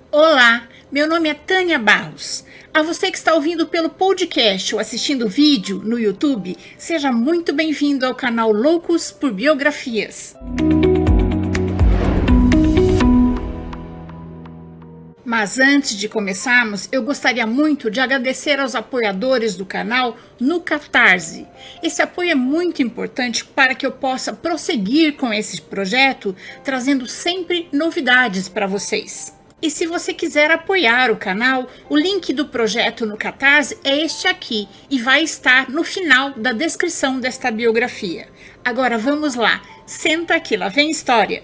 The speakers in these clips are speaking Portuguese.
Olá, meu nome é Tânia Barros. A você que está ouvindo pelo podcast ou assistindo vídeo no YouTube, seja muito bem-vindo ao canal Loucos por Biografias. Mas antes de começarmos, eu gostaria muito de agradecer aos apoiadores do canal no Catarse. Esse apoio é muito importante para que eu possa prosseguir com esse projeto, trazendo sempre novidades para vocês. E se você quiser apoiar o canal, o link do projeto no Catarse é este aqui e vai estar no final da descrição desta biografia. Agora vamos lá, senta aqui, lá vem história.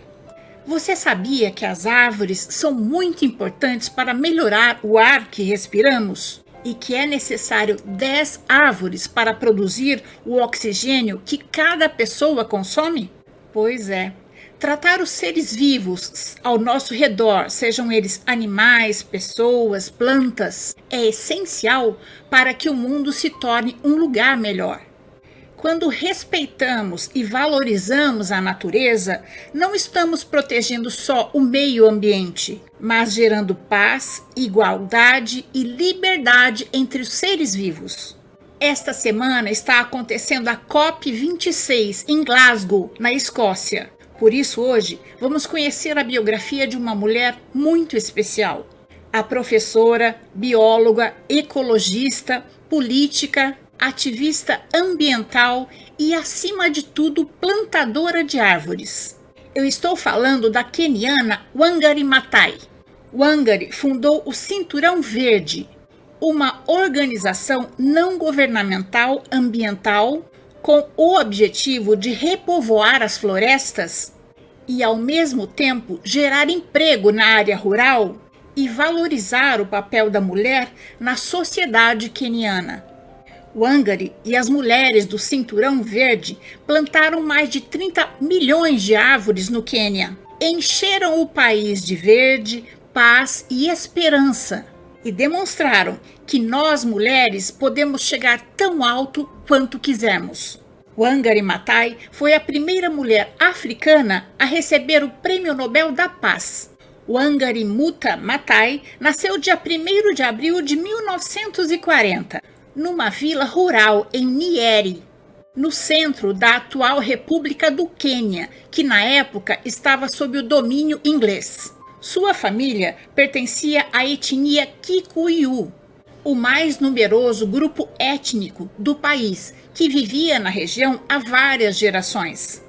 Você sabia que as árvores são muito importantes para melhorar o ar que respiramos? E que é necessário 10 árvores para produzir o oxigênio que cada pessoa consome? Pois é. Tratar os seres vivos ao nosso redor, sejam eles animais, pessoas, plantas, é essencial para que o mundo se torne um lugar melhor. Quando respeitamos e valorizamos a natureza, não estamos protegendo só o meio ambiente, mas gerando paz, igualdade e liberdade entre os seres vivos. Esta semana está acontecendo a COP26 em Glasgow, na Escócia. Por isso, hoje, vamos conhecer a biografia de uma mulher muito especial. A professora, bióloga, ecologista, política, ativista ambiental e, acima de tudo, plantadora de árvores. Eu estou falando da queniana Wangari Maathai. Wangari fundou o Cinturão Verde, uma organização não governamental ambiental com o objetivo de repovoar as florestas e, ao mesmo tempo, gerar emprego na área rural e valorizar o papel da mulher na sociedade queniana. Wangari e as mulheres do Cinturão Verde plantaram mais de 30 milhões de árvores no Quênia. Encheram o país de verde, paz e esperança e demonstraram que nós mulheres podemos chegar tão alto quanto quisermos. Wangari Maathai foi a primeira mulher africana a receber o Prêmio Nobel da Paz. Wangari Maathai Maathai nasceu dia 1º de abril de 1940. Numa vila rural em Nyeri, no centro da atual República do Quênia, que na época estava sob o domínio inglês. Sua família pertencia à etnia Kikuyu, o mais numeroso grupo étnico do país, que vivia na região há várias gerações.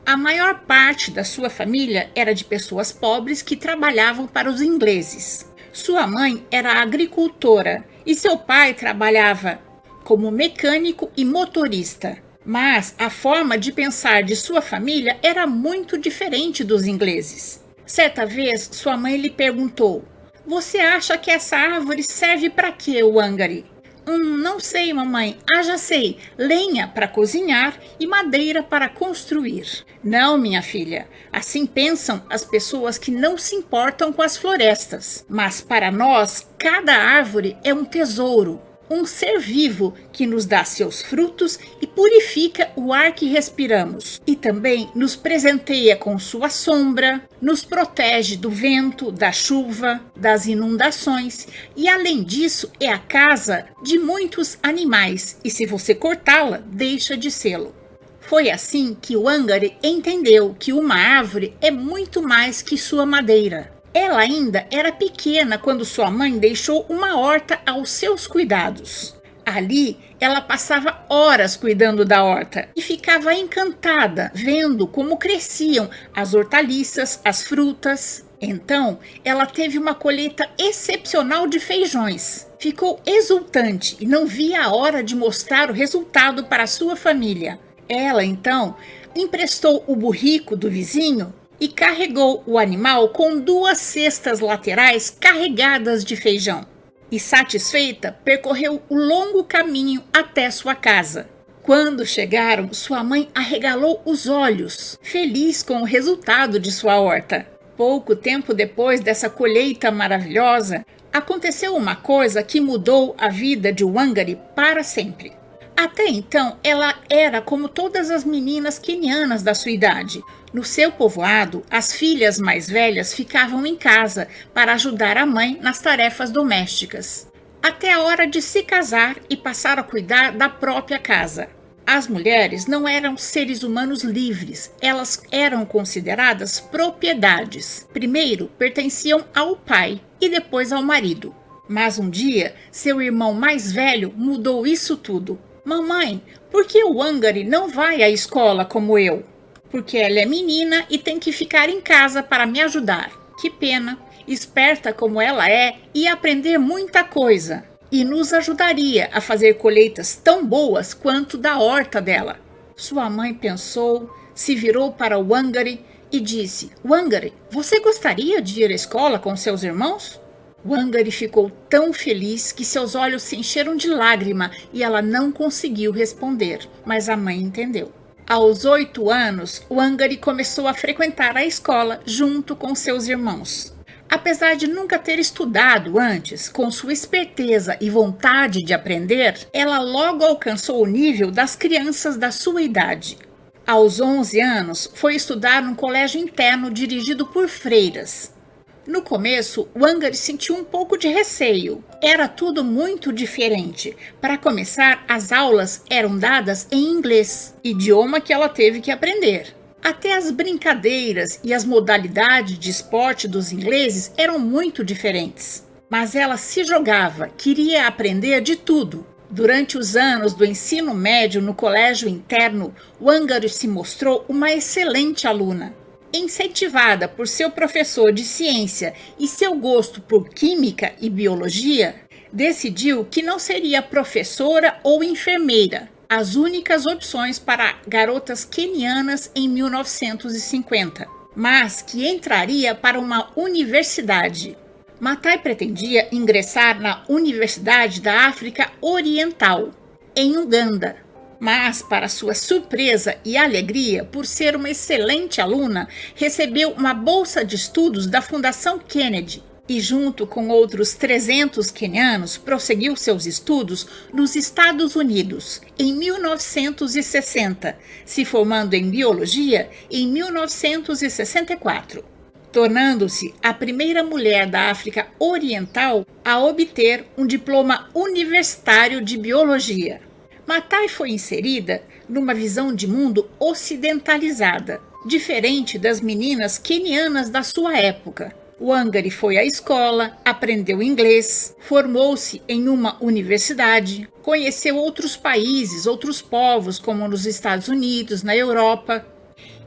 A maior parte da sua família era de pessoas pobres que trabalhavam para os ingleses. Sua mãe era agricultora e seu pai trabalhava como mecânico e motorista. Mas a forma de pensar de sua família era muito diferente dos ingleses. Certa vez, sua mãe lhe perguntou: "Você acha que essa árvore serve para quê, Wangari?" Não sei, mamãe. Já sei. Lenha para cozinhar e madeira para construir." "Não, minha filha. Assim pensam as pessoas que não se importam com as florestas. Mas para nós, cada árvore é um tesouro. Um ser vivo que nos dá seus frutos e purifica o ar que respiramos. E também nos presenteia com sua sombra, nos protege do vento, da chuva, das inundações e, além disso, é a casa de muitos animais e, se você cortá-la, deixa de sê-lo." Foi assim que Wangari entendeu que uma árvore é muito mais que sua madeira. Ela ainda era pequena quando sua mãe deixou uma horta aos seus cuidados. Ali, ela passava horas cuidando da horta e ficava encantada vendo como cresciam as hortaliças, as frutas. Então, ela teve uma colheita excepcional de feijões. Ficou exultante e não via a hora de mostrar o resultado para sua família. Ela, então, emprestou o burrico do vizinho e carregou o animal com 2 cestas laterais carregadas de feijão. E, satisfeita, percorreu o longo caminho até sua casa. Quando chegaram, sua mãe arregalou os olhos, feliz com o resultado de sua horta. Pouco tempo depois dessa colheita maravilhosa, aconteceu uma coisa que mudou a vida de Wangari para sempre. Até então, ela era como todas as meninas quenianas da sua idade. No seu povoado, as filhas mais velhas ficavam em casa para ajudar a mãe nas tarefas domésticas, até a hora de se casar e passar a cuidar da própria casa. As mulheres não eram seres humanos livres, elas eram consideradas propriedades. Primeiro pertenciam ao pai e depois ao marido. Mas um dia, seu irmão mais velho mudou isso tudo. Mamãe, por que o Wangari não vai à escola como eu? Porque ela é menina e tem que ficar em casa para me ajudar. Que pena, esperta como ela é, ia aprender muita coisa. E nos ajudaria a fazer colheitas tão boas quanto da horta dela. Sua mãe pensou, se virou para o Wangari e disse: Wangari, você gostaria de ir à escola com seus irmãos? Wangari ficou tão feliz que seus olhos se encheram de lágrima e ela não conseguiu responder, mas a mãe entendeu. Aos 8 anos, Wangari começou a frequentar a escola junto com seus irmãos. Apesar de nunca ter estudado antes, com sua esperteza e vontade de aprender, ela logo alcançou o nível das crianças da sua idade. Aos 11 anos, foi estudar num colégio interno dirigido por freiras. No começo, Wangari sentiu um pouco de receio. Era tudo muito diferente. Para começar, as aulas eram dadas em inglês, idioma que ela teve que aprender. Até as brincadeiras e as modalidades de esporte dos ingleses eram muito diferentes. Mas ela se jogava, queria aprender de tudo. Durante os anos do ensino médio no colégio interno, Wangari se mostrou uma excelente aluna. Incentivada por seu professor de ciência e seu gosto por química e biologia, decidiu que não seria professora ou enfermeira, as únicas opções para garotas quenianas em 1950, mas que entraria para uma universidade. Maathai pretendia ingressar na Universidade da África Oriental, em Uganda. Mas, para sua surpresa e alegria, por ser uma excelente aluna, recebeu uma bolsa de estudos da Fundação Kennedy e, junto com outros 300 quenianos, prosseguiu seus estudos nos Estados Unidos em 1960, se formando em biologia em 1964, tornando-se a primeira mulher da África Oriental a obter um diploma universitário de biologia. Maathai foi inserida numa visão de mundo ocidentalizada, diferente das meninas quenianas da sua época. Wangari foi à escola, aprendeu inglês, formou-se em uma universidade, conheceu outros países, outros povos, como nos Estados Unidos, na Europa.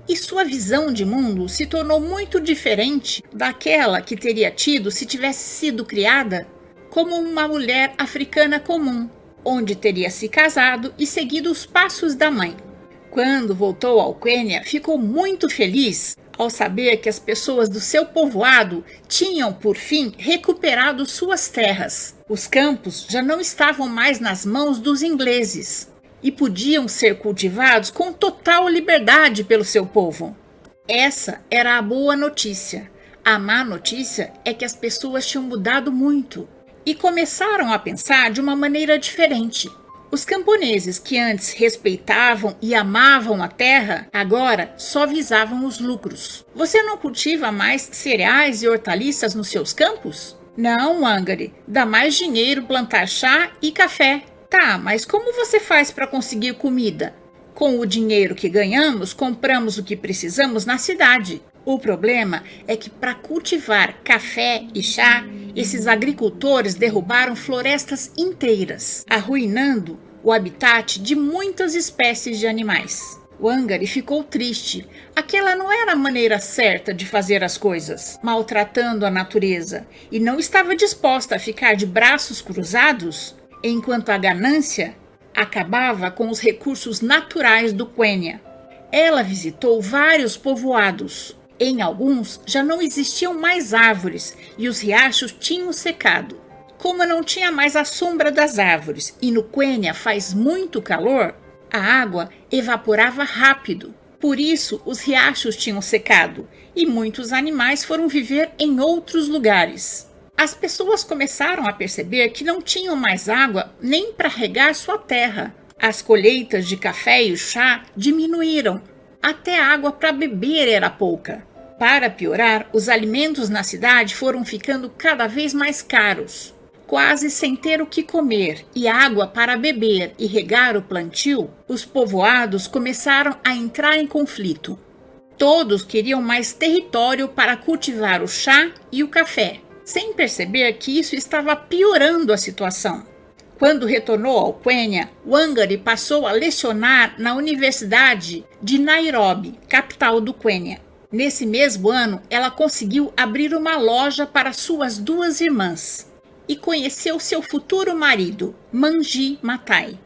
E sua visão de mundo se tornou muito diferente daquela que teria tido se tivesse sido criada como uma mulher africana comum, onde teria se casado e seguido os passos da mãe. Quando voltou ao Quênia, ficou muito feliz ao saber que as pessoas do seu povoado tinham, por fim, recuperado suas terras. Os campos já não estavam mais nas mãos dos ingleses e podiam ser cultivados com total liberdade pelo seu povo. Essa era a boa notícia. A má notícia é que as pessoas tinham mudado muito e começaram a pensar de uma maneira diferente. Os camponeses que antes respeitavam e amavam a terra, agora só visavam os lucros. Você não cultiva mais cereais e hortaliças nos seus campos? Não, Wangari, dá mais dinheiro plantar chá e café. Tá, mas como você faz para conseguir comida? Com o dinheiro que ganhamos, compramos o que precisamos na cidade. O problema é que para cultivar café e chá, esses agricultores derrubaram florestas inteiras, arruinando o habitat de muitas espécies de animais. Wangari ficou triste. Aquela não era a maneira certa de fazer as coisas, maltratando a natureza, e não estava disposta a ficar de braços cruzados enquanto a ganância acabava com os recursos naturais do Quênia. Ela visitou vários povoados. Em alguns já não existiam mais árvores e os riachos tinham secado. Como não tinha mais a sombra das árvores e no Quênia faz muito calor, a água evaporava rápido. Por isso, os riachos tinham secado e muitos animais foram viver em outros lugares. As pessoas começaram a perceber que não tinham mais água nem para regar sua terra. As colheitas de café e chá diminuíram. até a água para beber era pouca. Para piorar, os alimentos na cidade foram ficando cada vez mais caros. Quase sem ter o que comer e água para beber e regar o plantio, os povoados começaram a entrar em conflito. Todos queriam mais território para cultivar o chá e o café, sem perceber que isso estava piorando a situação. Quando retornou ao Quênia, Wangari passou a lecionar na Universidade de Nairobi, capital do Quênia. Nesse mesmo ano, ela conseguiu abrir uma loja para suas duas irmãs e conheceu seu futuro marido, Manji Maathai.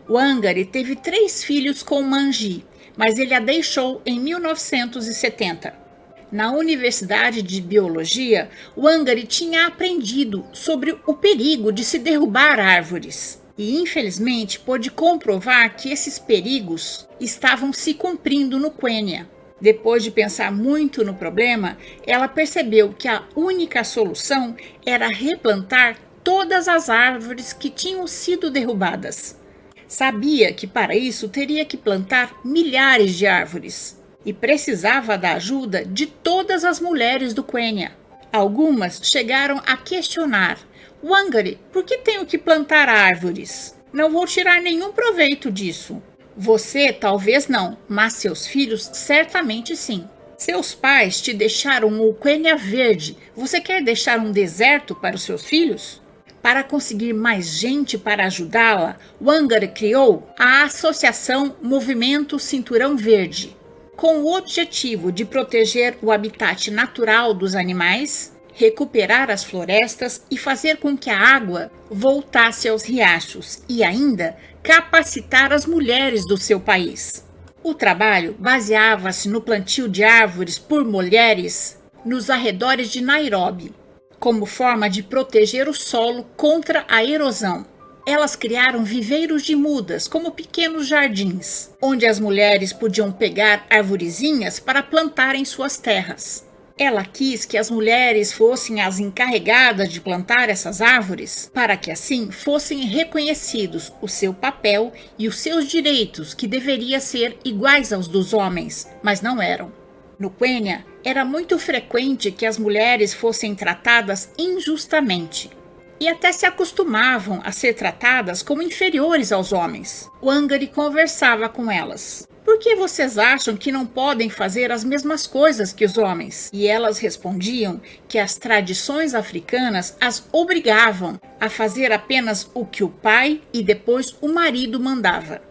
Wangari teve 3 filhos com Manji, mas ele a deixou em 1970. Na Universidade de Biologia, Wangari tinha aprendido sobre o perigo de se derrubar árvores e, infelizmente, pôde comprovar que esses perigos estavam se cumprindo no Quênia. Depois de pensar muito no problema, ela percebeu que a única solução era replantar todas as árvores que tinham sido derrubadas. Sabia que para isso teria que plantar milhares de árvores e precisava da ajuda de todas as mulheres do Quênia. Algumas chegaram a questionar: Wangari, por que tenho que plantar árvores? Não vou tirar nenhum proveito disso. Você talvez não, mas seus filhos certamente sim. Seus pais te deixaram o Quênia verde. Você quer deixar um deserto para os seus filhos? Para conseguir mais gente para ajudá-la, Wangari criou a Associação Movimento Cinturão Verde, com o objetivo de proteger o habitat natural dos animais, recuperar as florestas e fazer com que a água voltasse aos riachos e ainda capacitar as mulheres do seu país. O trabalho baseava-se no plantio de árvores por mulheres nos arredores de Nairobi, como forma de proteger o solo contra a erosão. Elas criaram viveiros de mudas, como pequenos jardins, onde as mulheres podiam pegar arvorezinhas para plantar em suas terras. Ela quis que as mulheres fossem as encarregadas de plantar essas árvores, para que assim fossem reconhecidos o seu papel e os seus direitos, que deveriam ser iguais aos dos homens, mas não eram. No Quênia, era muito frequente que as mulheres fossem tratadas injustamente e até se acostumavam a ser tratadas como inferiores aos homens. Wangari conversava com elas. Por que vocês acham que não podem fazer as mesmas coisas que os homens? E elas respondiam que as tradições africanas as obrigavam a fazer apenas o que o pai e depois o marido mandava.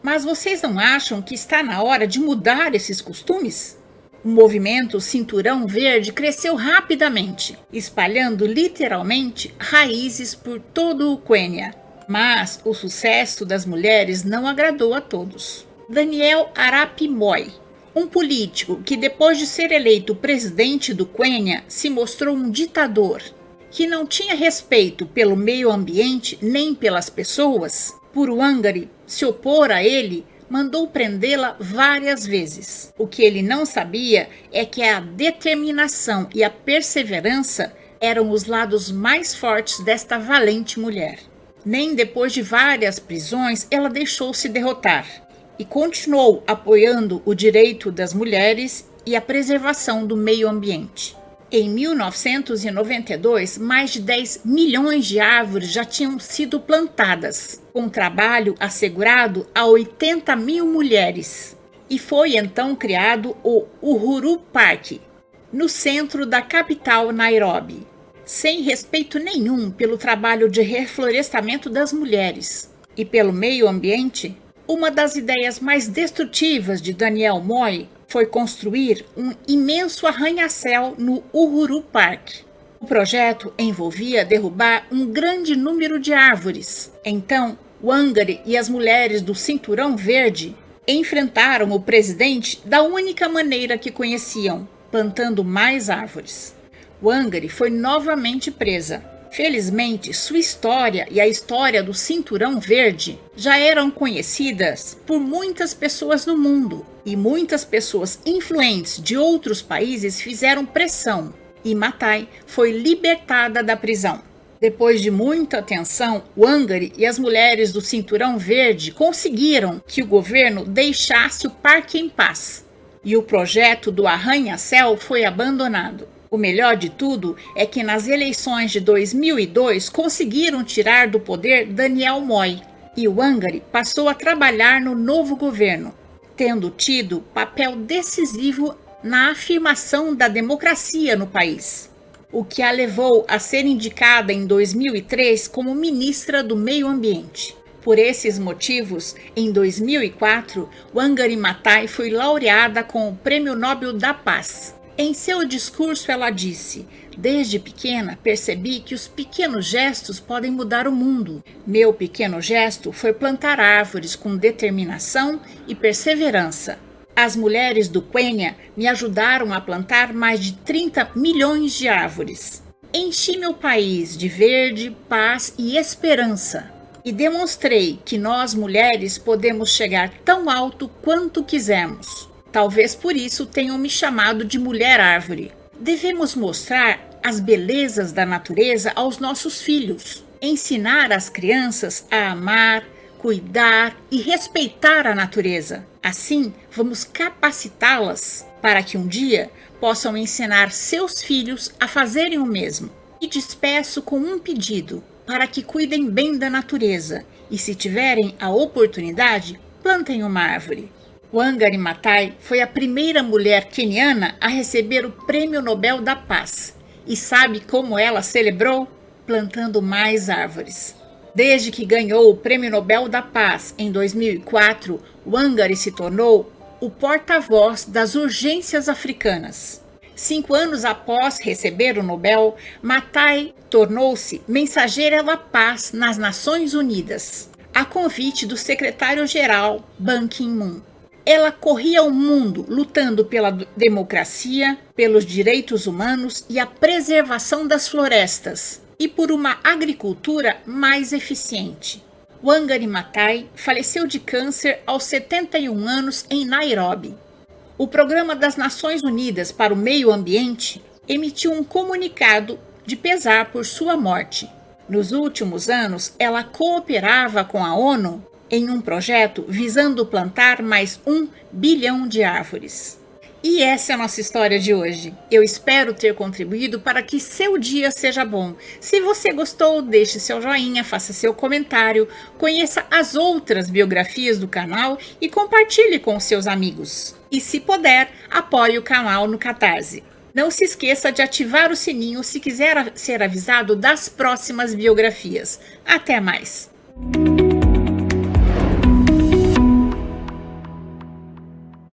Mas vocês não acham que está na hora de mudar esses costumes? O movimento Cinturão Verde cresceu rapidamente, espalhando literalmente raízes por todo o Quênia. Mas o sucesso das mulheres não agradou a todos. Daniel Arap Moi, um político que depois de ser eleito presidente do Quênia se mostrou um ditador, que não tinha respeito pelo meio ambiente nem pelas pessoas, por Wangari se opor a ele, mandou prendê-la várias vezes. O que ele não sabia é que a determinação e a perseverança eram os lados mais fortes desta valente mulher. Nem depois de várias prisões ela deixou-se derrotar e continuou apoiando o direito das mulheres e a preservação do meio ambiente. Em 1992, mais de 10 milhões de árvores já tinham sido plantadas, com trabalho assegurado a 80 mil mulheres. E foi então criado o Uhuru Park, no centro da capital Nairobi, sem respeito nenhum pelo trabalho de reflorestamento das mulheres e pelo meio ambiente. Uma das ideias mais destrutivas de Daniel Moi foi construir um imenso arranha-céu no Uhuru Park. O projeto envolvia derrubar um grande número de árvores. Então, Wangari e as mulheres do Cinturão Verde enfrentaram o presidente da única maneira que conheciam, plantando mais árvores. Wangari foi novamente presa. Felizmente, sua história e a história do Cinturão Verde já eram conhecidas por muitas pessoas no mundo, e muitas pessoas influentes de outros países fizeram pressão, e Maathai foi libertada da prisão. Depois de muita tensão, Wangari e as mulheres do Cinturão Verde conseguiram que o governo deixasse o parque em paz. e o projeto do arranha-céu foi abandonado. O melhor de tudo é que nas eleições de 2002 conseguiram tirar do poder Daniel Moi e Wangari passou a trabalhar no novo governo, tendo tido papel decisivo na afirmação da democracia no país, o que a levou a ser indicada em 2003 como ministra do Meio Ambiente. Por esses motivos, em 2004, Wangari Maathai foi laureada com o Prêmio Nobel da Paz. Em seu discurso, ela disse: "Desde pequena, percebi que os pequenos gestos podem mudar o mundo. Meu pequeno gesto foi plantar árvores com determinação e perseverança. As mulheres do Quênia me ajudaram a plantar mais de 30 milhões de árvores. Enchi meu país de verde, paz e esperança. E demonstrei que nós mulheres podemos chegar tão alto quanto quisermos. Talvez por isso tenham me chamado de Mulher Árvore. Devemos mostrar as belezas da natureza aos nossos filhos, ensinar as crianças a amar, cuidar e respeitar a natureza. Assim, vamos capacitá-las para que um dia possam ensinar seus filhos a fazerem o mesmo. E despeço com um pedido, para que cuidem bem da natureza e, se tiverem a oportunidade, plantem uma árvore." Wangari Maathai foi a primeira mulher queniana a receber o Prêmio Nobel da Paz. E sabe como ela celebrou? Plantando mais árvores. Desde que ganhou o Prêmio Nobel da Paz em 2004, Wangari se tornou o porta-voz das urgências africanas. 5 anos após receber o Nobel, Maathai tornou-se mensageira da paz nas Nações Unidas, a convite do secretário-geral Ban Ki-moon. Ela corria o mundo lutando pela democracia, pelos direitos humanos e a preservação das florestas e por uma agricultura mais eficiente. Wangari Maathai faleceu de câncer aos 71 anos em Nairobi. O Programa das Nações Unidas para o Meio Ambiente emitiu um comunicado de pesar por sua morte. Nos últimos anos, ela cooperava com a ONU em um projeto visando plantar mais 1 bilhão de árvores. E essa é a nossa história de hoje. Eu espero ter contribuído para que seu dia seja bom. Se você gostou, deixe seu joinha, faça seu comentário, conheça as outras biografias do canal e compartilhe com seus amigos. E se puder, apoie o canal no Catarse. Não se esqueça de ativar o sininho se quiser ser avisado das próximas biografias. Até mais!